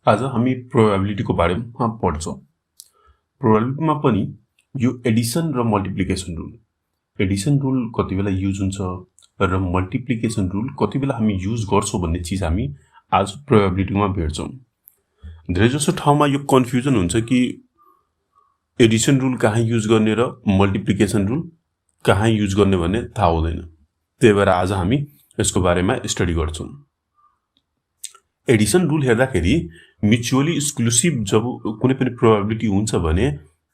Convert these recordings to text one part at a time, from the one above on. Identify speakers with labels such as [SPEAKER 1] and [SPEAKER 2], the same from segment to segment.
[SPEAKER 1] आज हामी प्रोबेबिलिटीको बारेमा पढ्छौं। प्रोबेबिलिटीमा पनि यो एडिसन र मल्टिप्लिकेसन रुल कति बेला युज हुन्छ र मल्टिप्लिकेसन रुल कति बेला हामी युज गर्छौं भन्ने चीज हामी आज प्रोबेबिलिटीमा भेट्छौं। धेरै जसो ठाउँमा यो कन्फ्युजन हुन्छ कि एडिसन रुल कहाँ युज गर्ने र मल्टिप्लिकेसन रुल कहाँ युज गर्ने भन्ने थाहा हुँदैन। त्यही भएर आज हामी यसको बारेमा स्टडी गर्छौं। एडिसन रुल हेर्दाखेरि म्युचुअली एक्सक्लुसिभ जब कुनै पनि प्रोबेबिलिटी हुन्छ भने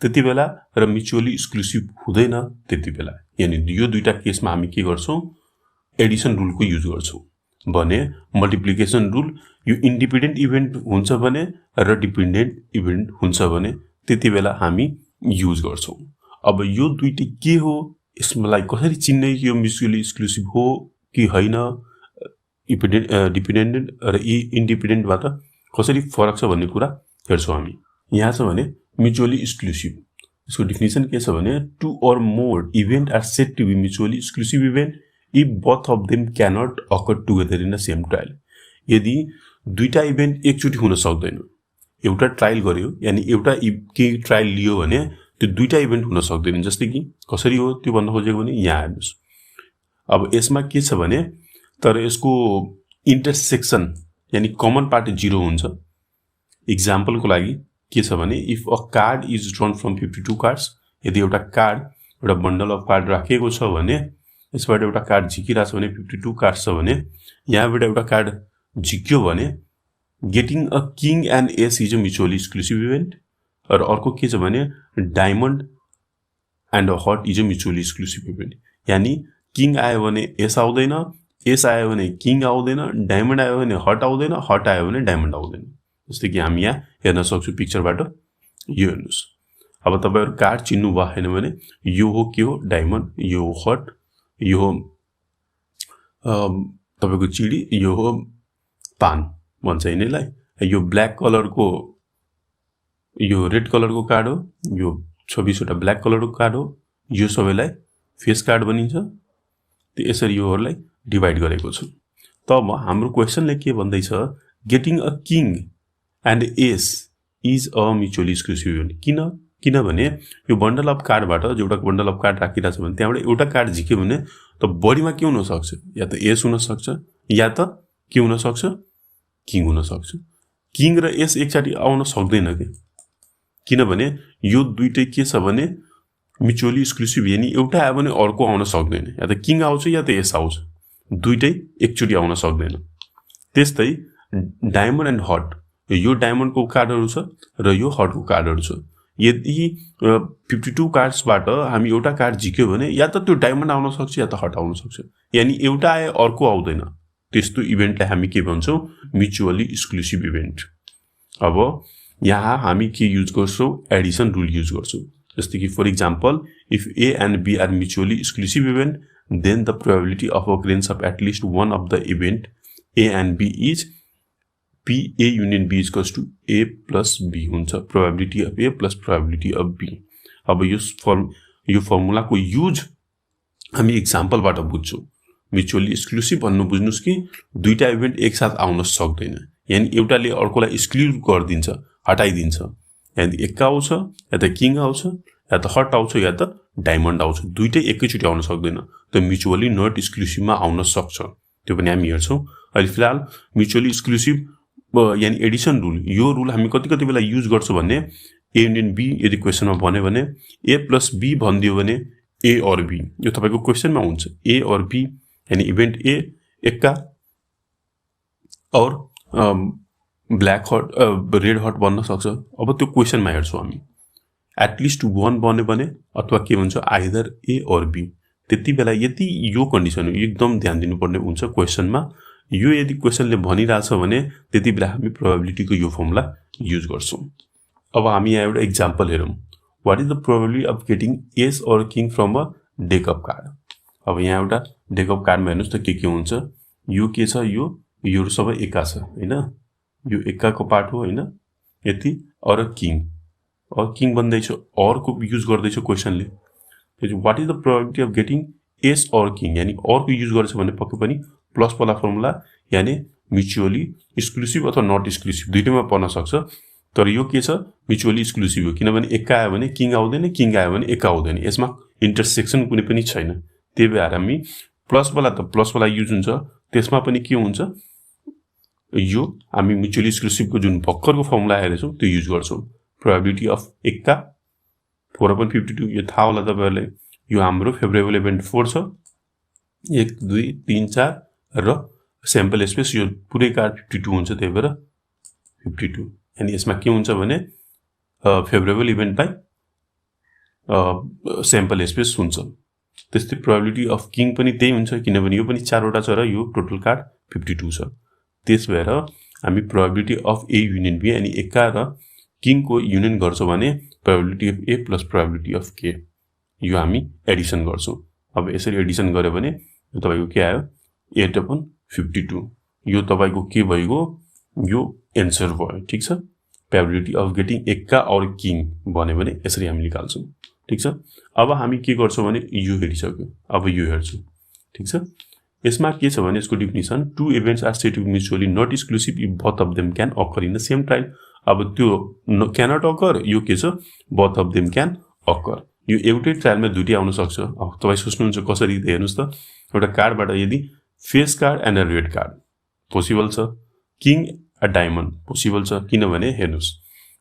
[SPEAKER 1] त्यतिबेला र म्युचुअली एक्सक्लुसिभ हुँदैन त्यतिबेला, यानी यो दुईटा केसमा हामी के गर्छौं, एडिसन रुलको युज गर्छौं। भने मल्टिप्लिकेसन रुल यो इन्डिपेन्डेन्ट इभेन्ट हुन्छ भने र डिपेन्डेन्ट इभेन्ट हुन्छ भने त्यतिबेला हामी युज गर्छौं। अब यो दुईटै के हो, यसलाई कसरी चिन्ने कि यो म्युचुअली एक्सक्लुसिभ हो कि हैन, डिपेन्डेन्ट र इन्डिपेन्डेन्टबाट कसरी फरक छ भन्ने कुरा हेर्छौं हामी। यहाँ छ भने म्युचुअली एक्सक्लुसिभ, यसको डेफिनेसन के छ भने two or more event are said to be mutually exclusive event if both of them cannot occur together in the same trial. यदि दुईटा इभेन्ट एकचोटी हुन सक्दैन, एउटा ट्रायल गर्यो यानी एउटा के ट्रायल लियो भने त्यो दुईटा इभेन्ट हुन सक्दैन। जस्तै कि कसरी हो त्यो भन्न खोजेको भने यहाँ हेर्नुस्। अब यसमा के छ भने तर यसको इन्टरसेक्सन यानी कमन पार्ट 0 हुन्छ। एक्जाम्पलको लागि के छ भने if a card is drawn from 52 cards, यदि एउटा कार्ड एउटा बन्डल अफ कार्ड राखिएको छ भने यसबाट एउटा कार्ड झिकिरहेको छ भने 52 कार्ड छ भने यहाँबाट एउटा कार्ड झिक्यो भने getting a king and ace is a mutually exclusive event. र अर्को के छ भने diamond and a heart is a mutually exclusive event, यानी किङ आयो भने एस आउँदैन, एस आयो भने किङ आउँदैन, डायमन्ड आयो भने हट आउँदैन, हट आयो भने डायमन्ड आउँदैन। जस्तै कि हामी यहाँ हेर्न सक्छौं पिक्चरबाट, यो हेर्नुस्। अब तपाईहरु कार्ड चिन्नु भएन भने यो हो के हो, डायमन्ड, यो हो हट, यो हो तपाईको चिडी, यो हो पान भन्छ यिनीलाई। यो ब्ल्याक कलरको, यो रेड कलरको कार्ड हो, यो 26 वटा ब्ल्याक कलरको कार्ड हो, यो सबैलाई फेस कार्ड भनिन्छ। त्यो यसरी योहरुलाई डिवाइड गरेको छु। तब हाम्रो क्वेशनले के भन्दैछ, getting a king and ace is a mutually exclusive event. किनभने यो बन्डल अफ कार्डबाट एउटा बन्डल अफ कार्ड राखिरहेछ भने त्यहाँबाट एउटा कार्ड झिक्यो भने त बढीमा के हुन सक्छ, या त एस हुन सक्छ या त के हुन सक्छ, किङ हुन सक्छ। किङ र एस एकचोटी आउन सक्दैन के, किनभने यो दुईटै के छ भने म्युचुअली एक्सक्लुसिभ, यानी एउटा आयो भने अर्को आउन सक्दैन, या त किङ आउँछ या त एस आउँछ, दुईटै एकचोटी आउन सक्दैन। त्यस्तै डायमन्ड एन्ड हट, यो डायमन्डको कार्डहरु छ र यो हटको कार्डहरु छ। यदि 52 कार्ड्सबाट हामी एउटा कार्ड झिक्यो भने या त त्यो डायमन्ड आउन सक्छ या त हट आउन सक्छ, यानी एउटा आए अर्को आउँदैन। त्यस्तो इभेन्टलाई हामी के भन्छौं, म्युचुअली एक्सक्लुसिभ इभेन्ट। अब यहाँ हामी के युज गर्छौं, एडिसन रुल युज गर्छौं। जस्तै कि for example if A and B are mutually exclusive event then the probability of occurrence of at least one of the event A and B is P A union B is equals to A plus B हुन्छ, probability of A plus probability of B। अब यो formula को use हामी एक्जाम्पलबाट बुझ्छौं। Mutually exclusive भन्नु बुझ्नुस् कि दुईटा event एक साथ आउन सक्दैन, यानी एउटाले अर्कोलाई एक्सक्लुड गर्दिन्छ, हटाइदिन्छ। यानी एक आउँछ या त किङ आउँछ या त हट आउँछ या त डायमन्ड आउँछ, दुईटै एकैचोटी आउन सक्दैन। त म्युचुअली नट एक्सक्लुसिभमा आउन सक्छ, त्यो पनि हामी हेर्छौं। अहिले फिलहाल म्युचुअली एक्सक्लुसिभ यानी एडिसन रुल, यो रुल हामी कति बेला युज गर्छौं भने ए युनियन बी यदि क्वेशनमा भन्यो भने ए प्लस बी भनिदियो भने ए और बी, यो तपाईको क्वेशनमा हुन्छ। ए और बी यानी इभेन्ट ए एक्का और ब्ल्याक हट रेड हट बन्न सक्छ। अब त्यो क्वेशनमा हेर्छौं हामी, एटलिस्ट 1 बन्यो भने अथवा के भन्छ आइदर ए और बी। त्यति बेला यदि यो कन्डिसन एकदम ध्यान दिनुपर्ने हुन्छ क्वेशनमा, यो यदि क्वेशनले भनिरहेछ भने त्यति बेला हामी प्रोबेबिलिटीको यो फर्मुला युज गर्छौं। अब हामी यहाँ एउटा एक्जाम्पल हेरौं, what is the probability of getting ace or king from a deck of card. अब यहाँ एउटा डेक अफ कार्डमा हेर्नुस् त के हुन्छ, यो के छ, यो सबै एका छ हैन, यो एकाको पार्ट हो हैन, यति और किङ भन्दैछ, और को युज गर्दैछ क्वेशनले। What is the probability of getting ace or king, यानी और को युज गर्छ भने पक्कै पनि प्लस वाला फर्मुला यानी म्युचुअली एक्सक्लुसिभ अथवा नट एक्सक्लुसिभ दुईटैमा पर्न सक्छ तर यो के छ म्युचुअली एक्सक्लुसिभ हो किनभने एक्का आयो भने किङ आउँदैन किङ आयो भने एक्का आउँदैन यसमा इन्टरसेक्सन कुनै पनि छैन त्यही भएर हामी प्लस वाला युज हुन्छ त्यसमा पनि के हुन्छ यो हामी म्युचुअली एक्सक्लुसिभको जुन भर्खरको फर्मुला हेरेछौँ त्यो युज गर्छौँ प्रोबेबिलिटी अफ एक्का 4/52 यो थाहा होला तपाईहरुलाई यो हाम्रो फेभरेबल इभेन्ट 4 छ 1 2 3 4 र स्याम्पल स्पेस यो पुरै कार्ड 52 हुन्छ त्यही भएर 52 अनि यसमा के हुन्छ भने favourable event by sample space हुन्छ त्यस्तै प्रोबेबिलिटी अफ किङ पनि त्यही हुन्छ किनभने यो पनि 4 वटा छ र यो टोटल कार्ड 52 छ त्यस भएर हामी probability of A union B अनि एक्का र किङ को युनियन गर्छौं भने probability of A plus probability of K यो हामी एडिसन गर्छौं अब यसरी एडिसन गर्यो भने तपाईको के आयो 8/52 यो तपाईको के भइगयो यो आन्सर भयो ठीक छ प्रोबेबिलिटी अफ गेटिङ एक्का और किङ भन्यो भने यसरी हामी निकाल्छौं ठीक छ अब हामी के गर्छौं भने यो हेरिसक्यो अब यो हेर्छौं ठीक छ यसमा के छ भने यसको definition two events are said to be mutually not exclusive if both of them can occur in the same trial अब त्यो क्यानट अकर यो के छ both of them can occur यो एउटै ट्रायलमा दुईटै आउन सक्छ अब तपाई सोच्नुहुन्छ कसरी हेर्नुस् त एउटा कार्डबाट यदि face card and a red card possible छ किङ अ डायमन्ड पोसिबल छ किनभने हेर्नुस्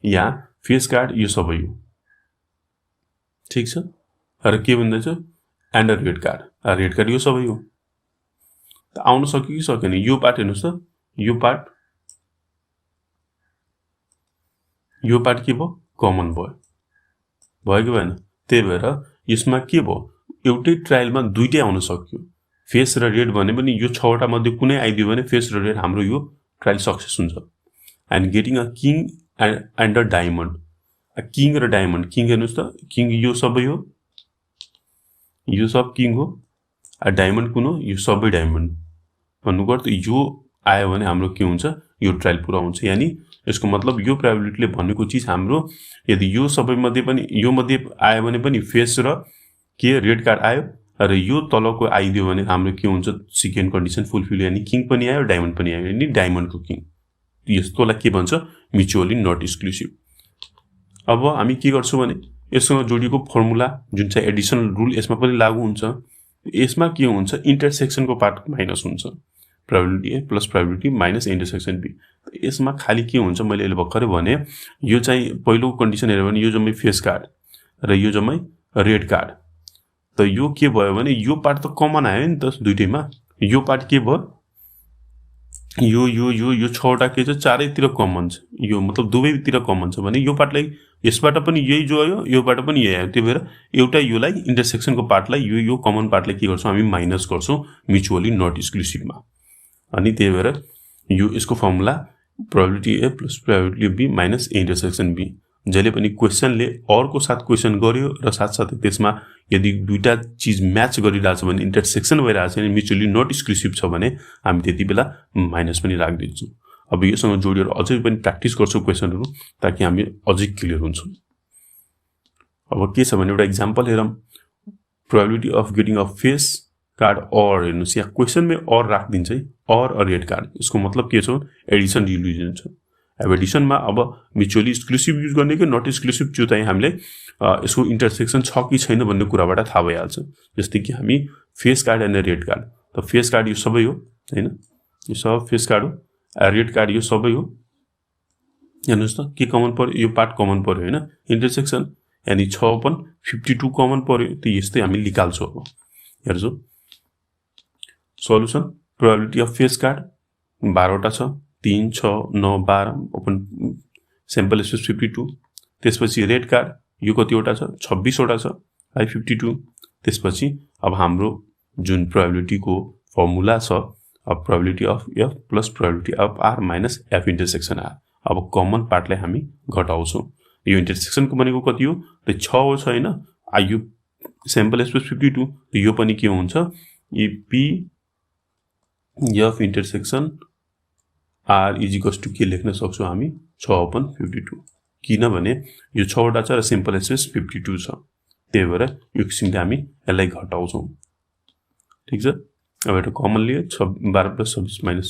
[SPEAKER 1] यहाँ फेस कार्ड यो सबै हो ठीक छ र के भन्दैछ एन्ड अ रेड कार्ड यो सबै हो त आउन सक्यो कि सकेन यो पार्ट हेर्नुस् त यो पार्ट के भयो कमन भयो कि भएन त्यही भएर यसमा के भयो एउटै ट्रायलमा दुईटै आउन सक्यो फेस र रेड भने पनि यो 6 वटा मध्ये कुनै आइदियो भने फेस र रेड हाम्रो यो ट्रायल सक्सेस हुन्छ and getting a king and a diamond king र डायमन्ड किङ हेर्नुस् त किङ यो सबै हो यो सब किङ हो अ डायमन्ड कुन हो यो सबै डायमन्ड भन्नुको अर्थ यो आयो भने हाम्रो के हुन्छ यो ट्रायल पुरा हुन्छ यानी यसको मतलब यो प्रोबेबिलिटीले भनेको चीज हाम्रो यदि यो सबै मध्ये पनि यो मध्ये आयो भने पनि फेस र के रेड कार्ड आयो र यो तलको आइदियो भने हाम्रो के हुन्छ सेकेन्ड कन्डिसन फुलफिल यानी किङ पनि आयो डायमन्ड पनि आयो यानी डायमन्डको किङ यस्तोलाई के भन्छ म्युचुअली नट एक्सक्लुसिभ अब हामी के गर्छौं भने यससँग जोडिएको फर्मुला जुन चाहिँ एडिसनल रुल यसमा पनि लागू हुन्छ यसमा के हुन्छ इन्टरसेक्सनको पार्ट माइनस हुन्छ probability A plus probability minus intersection B यसमा खाली के हुन्छ मैले अहिले भर्खरै भने यो चाहिँ पहिलो कन्डिसन हेर्यो भने यो जम्मै फेस कार्ड र यो जम्मै रेड कार्ड त यो के भयो भने यो पार्ट त कमन आयो नि त दुईटैमा यो पार्ट के भयो यो 6 वटा के छ चारैतिर कमन छ यो मतलब दुवैतिर कमन छ भने यो पार्टलाई यसबाट पनि यही जो आयो योबाट पनि यही आयो त्यही भएर एउटा योलाई इन्टरसेक्सनको पार्टलाई यो कमन पार्टलाई के गर्छौं हामी माइनस गर्छौं म्युचुअली नट एक्सक्लुसिभमा अनि त्यही भएर यो यसको formula probability A plus probability B minus intersection B जहिले पनि क्वेशनले अरको साथ क्वेशन गर्यो र साथसाथै त्यसमा यदि दुईटा चीज म्याच गरिरहेछ भने इन्टरसेक्सन भइरहेछ भने म्युचुअली नट एक्सक्लुसिभ छ भने हामी त्यति बेला माइनस पनि राख्दिन्छौं अब योसँग जोडेर अझै पनि प्र्याक्टिस गर्छौं क्वेशनहरु ताकि हामी अझै क्लियर हुन्छौं अब के छ भने एउटा एक्जाम्पल हेरौं probability of getting a face card और हेर्नुस् यहाँ क्वेशनमै और राख्दिन्छ है और अ रेड कार्ड यसको मतलब के छ एडिसन रिलिजन छ अब एडिसनमा अब म्युचुअली एक्सक्लुसिभ युज गर्ने कि नट एक्सक्लुसिभ त्यो चाहिँ हामीले यसको इन्टरसेक्सन छ कि छैन भन्ने कुराबाट थाहा भइहाल्छ जस्तै कि हामी face card and red card त फेस कार्ड यो सबै हो हैन यो सब फेस कार्ड हो रेड कार्ड यो सबै हो हेर्नुस् त के कमन पर्यो यो पार्ट कमन पर्यो हैन इन्टरसेक्सन यानी 6/52 कमन पर्यो त यस्तै हामी निकाल्छौं अब हेर्छौं solution probability of face card 12 वटा छ 3 6 9 12 ओपन स्याम्पल स्पेस 52 त्यसपछि रेड कार्ड यो कतिवटा छ 26 वटा छ 52 त्यसपछि अब हाम्रो जुन प्रोबेबिलिटी को फर्मुला छ अब probability of f plus probability of r minus f intersection r अब कमन पार्टलाई हामी घटाउँछौं यो इन्टरसेक्सनको भनेको कति हो त 6 हो छैन यो स्याम्पल स्पेस 52 यो पनि के हुन्छ p f intersection r is equals to के लेख्न सक्छौं हामी 6/52 किनभने यो 6 वटा छ र सिम्पल स्पेस 52 छ त्यही भएर यो किसिमले हामी यसलाई घटाउँछौं ठीक छ अब एउटा कमन लिए 12 + 26 माइनस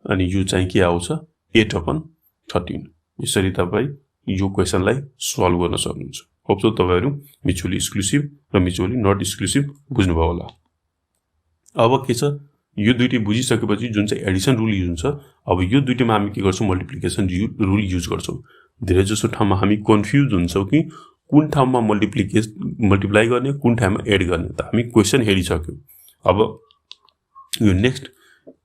[SPEAKER 1] अनि यो चाहिँ के आउँछ 8/13। यसरी तपाईं यो क्वेशनलाई सल्भ गर्न सक्नुहुन्छ। होप सो तपाईहरु म्युचुअली एक्सक्लुसिभ र म्युचुअली नट एक्सक्लुसिभ बुझ्नुभयो होला। अब के छ यो दुईटै बुझिसकेपछि जुन चाहिँ एडिसन रुल युज हुन्छ, अब यो दुईटैमा हामी के गर्छौं मल्टिप्लिकेसन रुल युज गर्छौं। धेरै जसो ठाउँमा हामी कन्फ्युज हुन्छौं कि कुन ठाउँमा मल्टिप्लाई गर्ने कुन ठाउँमा एड गर्ने, त हामी क्वेशन हेरिसक्यौं। अब यो नेक्स्ट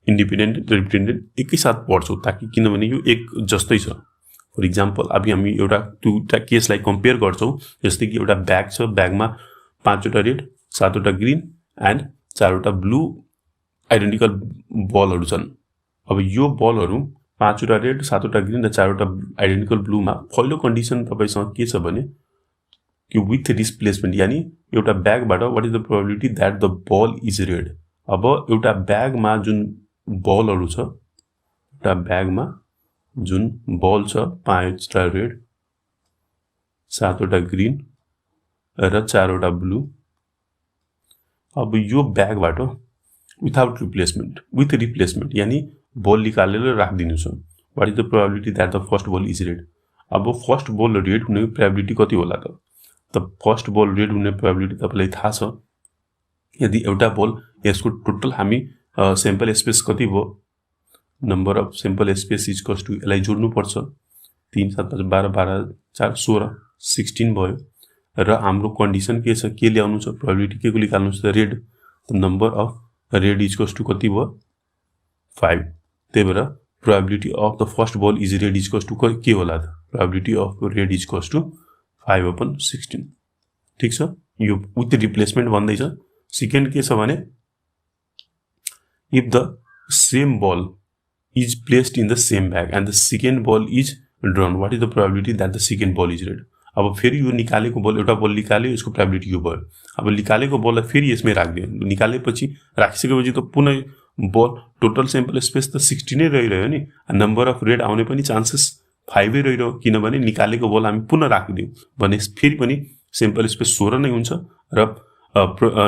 [SPEAKER 1] इन्डिपेन्डेन्ट र डिपेन्डेन्ट एकैसाथ पढ्छौं ताकि किनभने यो एक जस्तै छ। फर एक्जाम्पल अब हामी एउटा दुईटा केसलाई कम्पेयर गर्छौं, जस्तै कि एउटा ब्याग छ, ब्यागमा 5 वटा रेड 7 वटा ग्रीन एन्ड 4 वटा ब्लू आइडेन्टिकल बलहरु छन्। अब यो बलहरु 5 वटा रेड 7 वटा ग्रीन र 4 वटा आइडेन्टिकल ब्लूमा पहिलो कन्डिसन तपाईसँग के छ भने कि विथ डिस्प्लेसमेन्ट, यानी एउटा ब्यागबाट what is the probability that the ball is red. अब एउटा ब्यागमा जुन बलहरु छ, एउटा ब्यागमा जुन बल छ 5 वटा रेड 7 वटा ग्रीन र 4 वटा ब्लू, अब यो ब्यागबाट विथआउट रिप्लेसमेन्ट विथ रिप्लेसमेन्ट यानी बल निकालेर राख्दिनु छ। What is the probability that the first ball is red. अब फर्स्ट बल रेड हुने प्रोबेबिलिटी कति होला त? फर्स्ट बल रेड हुने प्रोबेबिलिटी तपाईलाई थाहा छ। यदि एउटा बल यसको टोटल हामी सैंपल स्पेस कति भयो, number of sample space is equals to यसलाई जोड्नु पर्छ 3 7 5 12 12 4 16 16 भयो र हाम्रो कन्डिसन के छ, के ल्याउनु छ, प्रोबेबिलिटी के को निकाल्नु छ, red. The number of red is equals to कति भयो 5। त्यही भएर probability of the first ball is red is equals to के होला त, probability of red is equals to 5/16। ठीक छ, यो विथ रिप्लेसमेन्ट भन्दै छ। सेकेन्ड के छ भने if the same ball is placed in the same bag and the second ball is drawn, what is the probability that the second ball is red। अब फेरि यो निकालेको बल, एउटा बल निकाल्यो, यसको प्रोबेबिलिटी यो भयो। अब निकालेको बललाई फेरि यसमै राख्दियो, निकालेपछि राखिसकेपछि त पुनः बल टोटल सैंपल स्पेस त 16 नै रहिरह्यो नि, नम्बर अफ रेड आउने पनि चान्सेस 5 रहिरह्यो, किनभने निकालेको बल हामी पुनः राखिदियौ भने फेरि पनि सैंपल स्पेस 16 नै हुन्छ र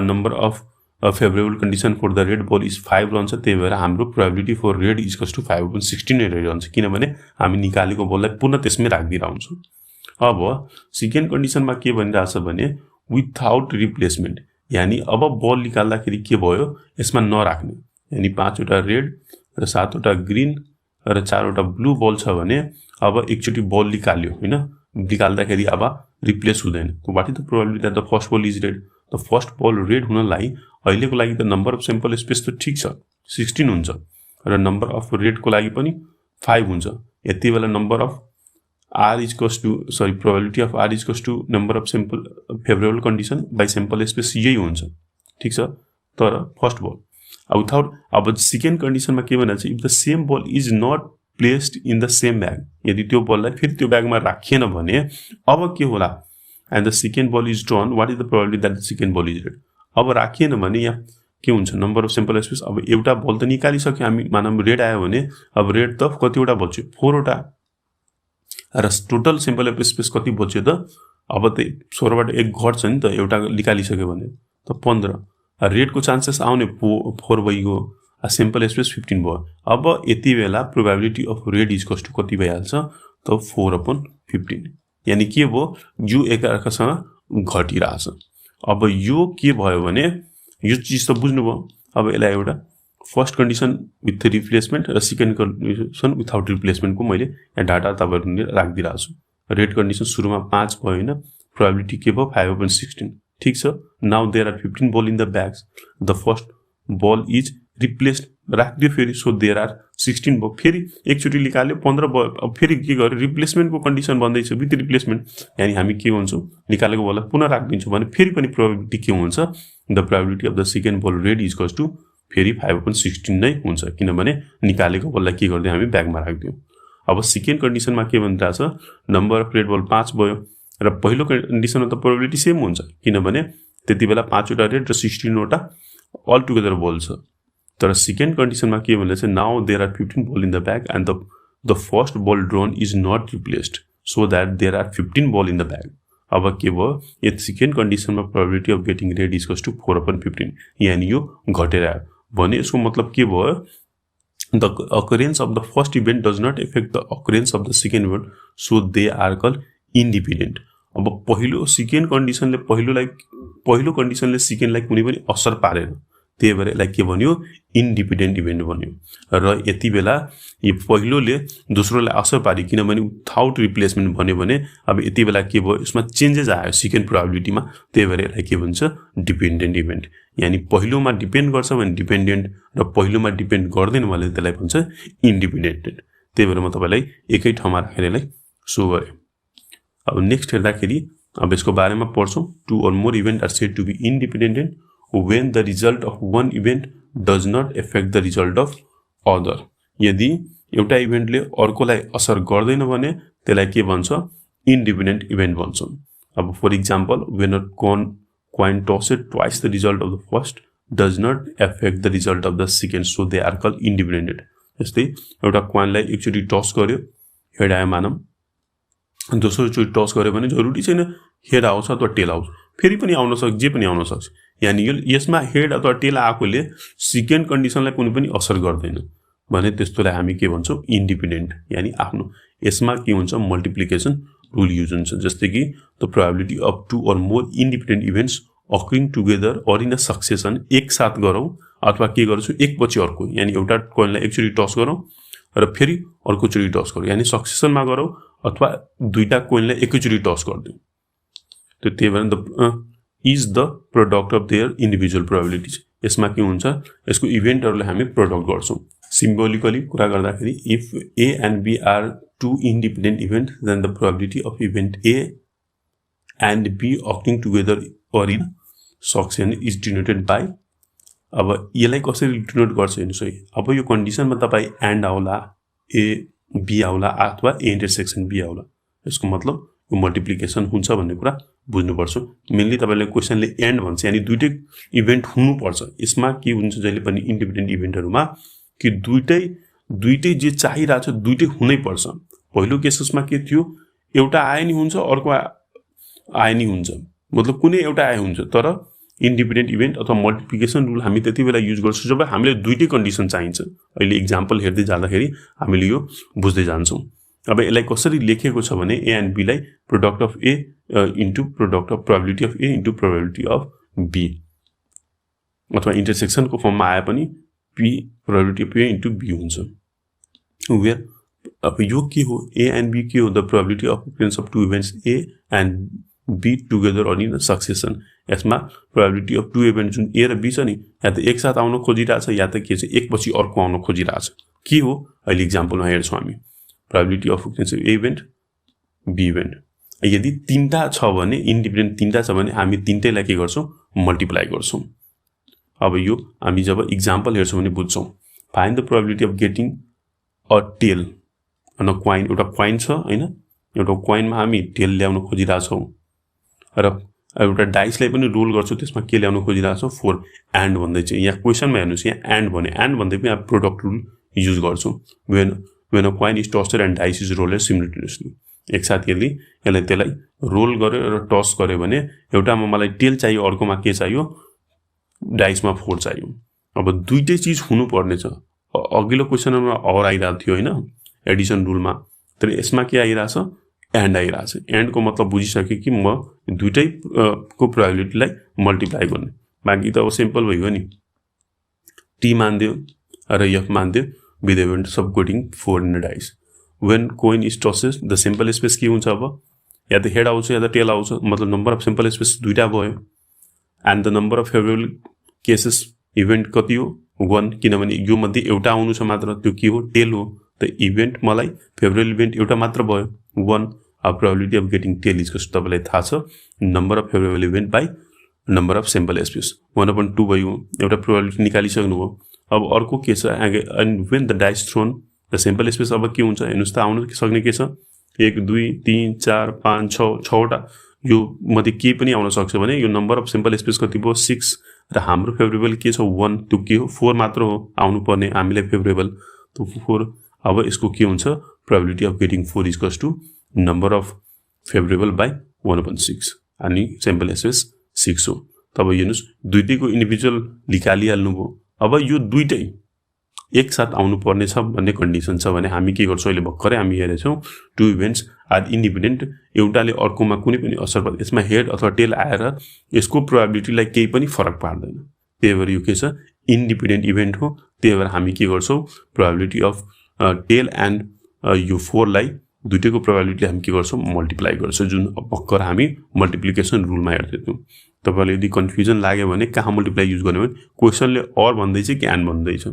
[SPEAKER 1] number of favourable condition for the red ball is 5 रहन्छ। त्यही भएर हाम्रो probability for red is equals to 5/16 नै रहिरहन्छ, किनभने हामी निकालेको बललाई पुनः त्यसमै राख्दिरा हुन्छौं। अब सेकेन्ड कन्डिसनमा के भनिरहेछ भने विथआउट रिप्लेसमेन्ट, यानी अब बल निकाल्दाखेरि के भयो, यसमा नराख्ने, यानी 5 वटा रेड र 7 वटा ग्रीन र 4 वटा ब्लू बल छ भने अब एकचोटी बल निकाल्यो हैन, निकाल्दाखेरि अब रिप्लेस हुँदैन। What is the probability that the first ball is red. The first ball red हुनलाई अहिलेको लागि त नम्बर अफ सैंपल स्पेस त ठीक छ 16 हुन्छ र नम्बर अफ रेड को लागि पनि 5 हुन्छ। यति बेला number of r is equals to probability of r is equals to number of sample favourable condition by sample space यही हुन्छ। ठीक छ, तर फर्स्ट बल विथआउट। अब सेकेन्ड कन्डिसनमा के भनिन्छ, if the same ball is not placed in the same bag, यदि त्यो बललाई फेरि त्यो ब्यागमा राखिएन भने अब के होला, and the second ball is drawn, what is the probability that the second ball is red. अब राखिएन भने यहाँ के हुन्छ, नम्बर अफ सैंपल स्पेस, अब एउटा बल त निकालिसक्यो हामी, मानौं रेड आयो भने अब रेड त कतिवटा बच्यो 4 वटा र टोटल सैंपल स्पेस कति बच्यो त, अब त 16 बाट 1 घट्छ नि त, एउटा निकालिसक्यो भने त 15, रेड को चान्सेस आउने 4 भइगयो, सैंपल स्पेस 15 भयो। अब यति बेला probability of red is equals to कति भइहाल्छ त 4/15, यानी के भयो, यो एकअर्कासँग घटिरहेछ। अब यो के भयो भने यो चीज त बुझ्नुभयो। अब यसलाई एउटा फर्स्ट कन्डिसन विथ रिप्लेसमेन्ट र सेकेन्ड कन्डिसन विथआउट रिप्लेसमेन्ट को मैले यहाँ डाटा तपाईहरुले राखिदिरा छु। रेड कन्डिसन सुरुमा 5 भयो हैन, प्रोबेबिलिटी के भयो 5/16। ठीक छ, now there are 15 ball in the bags, the first ball is replaced, राखिदियो फेरि, सो देयर आर 16 भयो, फेरि एकचोटी निकाल्यो 15 भयो। अब फेरि के गर्यो, रिप्लेसमेन्ट को कन्डिसन भन्दैछ विथ रिप्लेसमेन्ट, यानी हामी के भन्छौं, निकालेको बललाई पुनः राखिदिन्छौं भने फेरि पनि प्रोबेबिलिटी के हुन्छ, the probability of the second ball red is equals to फेरि 5/16 नै हुन्छ, किनभने निकालेको बललाई के गर्दै हामी ब्यागमा राख्दियौ। अब सेकेन्ड कन्डिसनमा के भनिरहेछ, नम्बर अफ रेड बल 5 भयो र पहिलो कन्डिसनमा त प्रोबेबिलिटी सेम हुन्छ, किनभने त्यति बेला 5 वटा रेड र 16 वटा अल टुगेदर बल छ। तर सेकेन्ड कन्डिसनमा के भनिरहेछ, now there are 15 ball in the bag and the first ball drawn is not replaced, so that there are 15 ball in the bag. अब के भयो, यो सेकेन्ड कन्डिसनमा probability of getting red is equals to 4/15, यानी यो घटेर आयो भने यसको मतलब के भयो, The occurrence of the first event does not affect the occurrence of the second event, so they are called independent. अब पहिलो सेकेन्ड कन्डिसनले पहिलो कन्डिसनले सेकेन्डलाई कुनै पनि असर पारेन, त्यही भएर यसलाई के भन्यो, इन्डिपेन्डेन्ट इभेन्ट भन्यो। र यति बेला यो पहिलोले दोस्रोलाई असर पार्यो, किनभने विथआउट रिप्लेसमेन्ट भन्यो भने अब यति बेला के भयो, यसमा चेन्जेस आयो सेकेन्ड प्रोबेबिलिटीमा, त्यही भएर यसलाई के भन्छ, डिपेन्डेन्ट इभेन्ट। यानी पहिलोमा डिपेन्ड गर्छ भने डिपेन्डेन्ट, र पहिलोमा डिपेन्ड गर्दैन भने त्यसलाई भन्छ इन्डिपेन्डेन्ट। त्यही भएर म तपाईलाई एकै ठाउँमा राखेर यसलाई सो गरे। अब नेक्स्ट हेर्दाखेरि अब यसको बारेमा पढ्छौं। Two or more event are said to be independent when the result of one event does not affect the result of other। यदि एउटा इभेन्टले अर्कोलाई असर गर्दैन भने त्यसलाई के भन्छ, इन्डिपेन्डेन्ट इभेन्ट भन्छौं। अब for example, when a coin tossed twice the result of the first does not affect the result of the second, so they are called independent। जस्तै एउटा कोइनलाई एकचोटी टस गर्यो, हेड आयो मानौं, दोस्रो चोटि टस गर्यो भने जरुरी छैन हेड आओस् अथवा टेल आओस्, फेरि पनि आउन सक्छ, जे पनि आउन सक्छ। यानी यसमा हेड अथवा टेल आएकोले सेकेन्ड कन्डिसनलाई कुनै पनि असर गर्दैन भने त्यस्तोलाई हामी के भन्छौं, इन्डिपेन्डेन्ट। यानी आफ्नो यसमा के हुन्छ, मल्टिप्लिकेसन रुल युज हुन्छ। जस्तै कि the probability of two or more independent events occurring together or in a succession, एक साथ गरौं अथवा के गर्छु, एक पछि अर्को। यानी एउटा कोइनलाई एकचोटी टस गरौं र फेरि अर्कोचोटी टस गरौं, यानी सक्सेसनमा गरौं अथवा दुईटा कोइनलाई एकैचोटी टस गर्दियौ। त्यही भएर is the product of their individual probabilities. यसमा के हुन्छ, यसको इभेन्टहरुलाई हामी प्रोडक्ट गर्छौं। सिम्बोलिकली कुरा गर्दाखेरि if A and B are two independent event then the probability of event A and B occurring together or in succession is denoted by. अब यसलाई कसरी डिनोट गर्छ हेर्नुस् है। अब यो कन्डिसनमा तपाई एन्ड आउला, ए बी आउला अथवा ए इन्टरसेक्सन बी आउला, यसको मतलब यो मल्टिप्लिकेसन हुन्छ भन्ने कुरा बुझ्नुपर्छ। मेनली तपाईले क्वेशनले एन्ड भन्छ, यानी दुईटै इभेन्ट हुनुपर्छ। यसमा के हुन्छ जहिले पनि इन्डिपेन्डेन्ट इभेन्टहरुमा कि दुईटै जे चाहिरहेछ दुईटै हुनै पर्छ। पहिलो केसमा के थियो, एउटा आए नि हुन्छ अर्को आए नि हुन्छ, मतलब कुनै एउटा आए हुन्छ। तर इन्डिपेन्डेन्ट इभेन्ट अथवा मल्टिप्लिकेसन रुल हामी त्यति बेला युज गर्छौं जब हामीले दुईटै कन्डिसन चाहिन्छ। अहिले एक्जाम्पल हेर्दै जाँदाखेरि हामीले यो बुझ्दै जान्छौं। अब यसलाई कसरी लेखेको छ भने ए एन्ड बी लाई product of A into product of probability of A into probability of B, अथवा इन्टरसेक्सनको फर्ममा आए पनि P probability of A into B हुन्छ। वेयर अब यो के हो, ए एन्ड बी के हो, the probability of occurrence of two events A and B together or in succession. यसमा प्रोबेबिलिटी अफ टू इभेन्ट जुन ए र बी छ नि, या त एक साथ आउन खोजिरहेछ या त के छ, एक पछि अर्को आउन खोजिरहेछ। के हो अहिले एक्जाम्पलमा हेर्छौं हामी, probability of occurrence of A event B event. यदि तीनटा छ भने, इन्डिपेन्डेन्ट तीनटा छ भने हामी तीनटैलाई के गर्छौं, मल्टिप्लाई गर्छौं। अब यो हामी जब एक्जाम्पल हेर्छौं भने बुझ्छौं। Find the probability of getting a tail on a coin. एउटा कोइन छ हैन, एउटा कोइनमा हामी टेल ल्याउन खोजिरहेछौं र एउटा डाइसलाई पनि रोल गर्छौं, त्यसमा के ल्याउन खोजिरहेछौं, 4 एन्ड भन्दै चाहिँ। यहाँ क्वेशनमा हेर्नुस्, यहाँ एन्ड भने एन्ड भन्दै पनि हामी प्रोडक्ट रुल युज गर्छौं। when a coin is tossed and dice is rolled simultaneously। एक साथ यदि यसलाई त्यसलाई रोल गर्यो र टस गर्यो भने एउटामा मलाई टेल चाहियो, अर्कोमा के चाहियो, डाइसमा 4 चाहियो। अब दुईटै चीज हुनु पर्ने छ। अघिल्लो क्वेशनमा और आइरहेको थियो हैन, एडिसन रुलमा, तर यसमा के आइरहेछ, एन्ड आइरहेछ। एन्डको मतलब बुझिसके कि म दुईटै को प्रोबेबिलिटीलाई मल्टिप्लाई गर्ने। बाकी त अब सिम्पल भयो नि, टी मान्दियो र F मान्दियो with the event of getting 4 in a dice। when coin is tossed the simple space के हुन्छ, अब या त हेड आउँछ या त टेल आउँछ, मतलब नम्बर अफ सिम्पल स्पेस दुईटा भयो। And the number of favourable cases event कति हो, 1, किनभने यो मध्ये एउटा आउनु छ मात्र, त्यो के हो, टेल हो। त इभेन्ट मलाई फेभरेबल इभेन्ट एउटा मात्र भयो, 1। अब probability of getting tail is कस्तो तपाईलाई थाहा छ, number of favourable event by number of simple space, 1/2 भयो। एउटा प्रोबेबिलिटी निकालिसक्नु भयो। अब अर्को के छ, and when the dice thrown the simple space. अब के हुन्छ हेर्नुस् त, आउन सक्ने के छ, 1 2 3 4 5 6 वटा, यो मध्ये के पनि आउन सक्छ भने यो नम्बर अफ सिम्पल स्पेस कति भयो, 6। र हाम्रो फेभरेबल के छ, 1, त्यो के हो, 4 मात्र हो आउनु पर्ने हामीलाई फेभरेबल, त्यो 4। अब यसको के हुन्छ, probability of getting 4 is equals to number of favourable by 1/6, अनि सिम्पल स्पेस 6 हो। तब हेर्नुस् दुईटैको इन्डिभिजुअल निकालिहाल्नु भयो। अब यो दुईटै एकसाथ आउनु पर्ने छ भन्ने कन्डिसन छ भने हामी के गर्छौँ? अहिले भर्खरै हामी हेरेछौँ टु इभेन्ट्स आर इन्डिपेन्डेन्ट, एउटाले अर्कोमा कुनै पनि असर पर्दैन, यसमा हेड अथवा टेल आएर यसको प्रोबेबिलिटीलाई केही पनि फरक पार्दैन। त्यही भएर यो के छ? इन्डिपेन्डेन्ट इभेन्ट हो। त्यही भएर हामी के गर्छौँ? प्रोबेबिलिटी अफ टेल एन्ड यो 4 लाई दुईटैको प्रोबेबिलिटी हामी के गर्छौँ? मल्टिप्लाई गर्छौँ, जुन भर्खर हामी मल्टिप्लिकेसन रुलमा हेर्दै थियौँ। तपाईहरुले यदि कन्फ्युजन लाग्यो भने कहाँ मल्टिप्लाई युज गर्ने भने क्वेशनले अर भन्दैछ कि एन्ड भन्दैछ।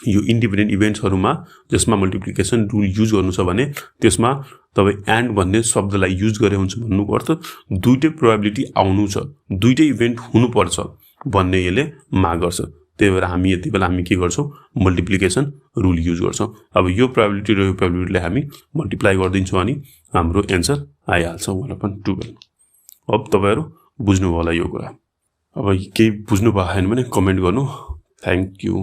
[SPEAKER 1] यो इन्डिपेन्डेन्ट इभेन्ट्सहरुमा जसमा मल्टिप्लिकेसन रुल युज गर्नु छ भने त्यसमा तपाई एन्ड भन्ने शब्दलाई युज गरे हुन्छ भन्नुको अर्थ दुईटै प्रोबेबिलिटी आउनु छ, दुईटै इभेन्ट हुनुपर्छ भन्ने यसले माग गर्छ। त्यही भएर हामी यति बेला हामी के गर्छौं? मल्टिप्लिकेसन रुल युज गर्छौं। अब यो प्रोबेबिलिटी र यो प्रोबेबिलिटीलाई हामी मल्टिप्लाई गर्दिन्छौं अनि हाम्रो एन्सर आइहाल्छ 1/12। अब तपाईहरु बुझ्नु भयो होला यो कुरा। अब केही बुझ्नु भएन भने कमेन्ट गर्नु। Thank you.